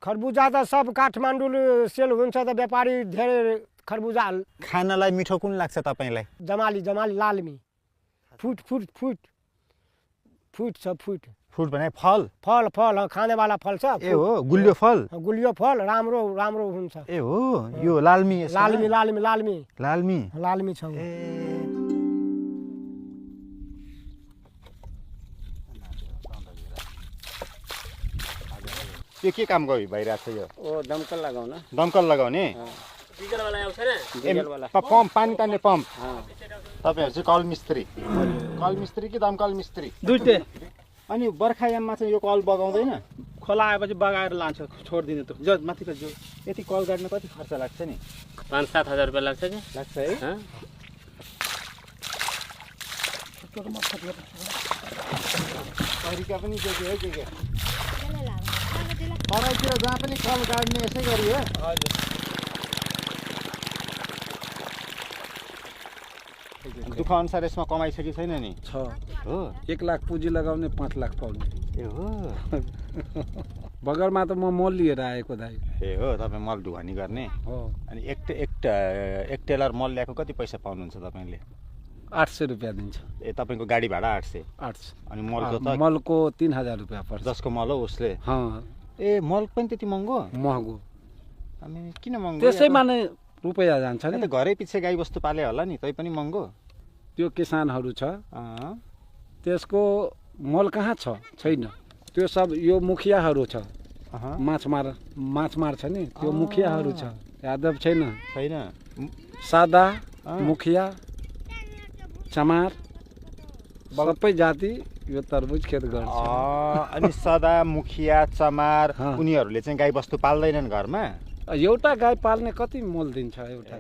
खरबुजा त सब काठमाडौँ सेल हुन्छ त व्यापारी धेरै खरबुजा खानालाई मिठो कुन लाग्छ तपाईलाई जमाली जमाली लालमी फुट फुट फुट फुट छ फुट फ्रुट भने फल फल फल खाने वाला फल छ ए हो गुलियो फल गुलियो फल राम्रो राम्रो हुन्छ ए हो यो लालमी लालमी लालमी लालमी लालमी लालमी छ यो के काम भइरहेको छ यो ओ दमकल लगाउन दमकल लगाउने डिजल वाला आउँछ न डिजल वाला पम्प पानी तान्ने पम्प तपाईहरु चाहिँ कल मिस्त्री कि दमकल मिस्त्री दुईटै अनि बर्खायाममा चाहिँ यो कल बगाउँदैन खोला आएपछि बगाएर लान्छ छोड्दिने त जो माथिको जो यति कल गाड्न कति खर्च लाग्छ नि 5-7 हजार रुपैयाँ लाग्छ कि लाग्छ है तरिका पनि के तराईतिर जहाँ पनि कल गाड्ने यसै गरी हो हजुर दुःख अनुसार यसमा कमाइ छ कि छैन नि छ हो 1 लाख पुँजी लगाउने 5 लाख पाउने ए हो बगरमा त म मल लिएर आएको दाइ ए हो तपाईँ मल ढुवानी गर्ने हो अनि एक टेलर मल ल्याएको कति पैसा पाउनुहुन्छ तपाईँले 800 रुपैयाँ दिन्छ ए तपाईँको गाडी भाडा 800 800 अनि मलको त मलको 3000 रुपैयाँ पर्छ जसको मल हो उसले ए मल पनि त्यति महँगो महँगो अनि किन महँगो त्यसैमा नै रुपैयाँ जान्छ नि त घरै पछि गाई बस्तु पाले होला नि तै पनि महँगो त्यो किसानहरू छ त्यसको मल कहाँ छ छैन त्यो सब यो मुखियाहरू छ माछ मार्छ नि त्यो मुखियाहरू छ यादव छैन सादा मुखिया चमार सबै जाति यो तरबुज खेत गर्छ अनि सदा मुखिया चमार उनीहरूले चाहिँ गाई बस्तु पाल्दैनन् घरमा एउटा गाई पाल्ने कति मोल दिन्छ एउटा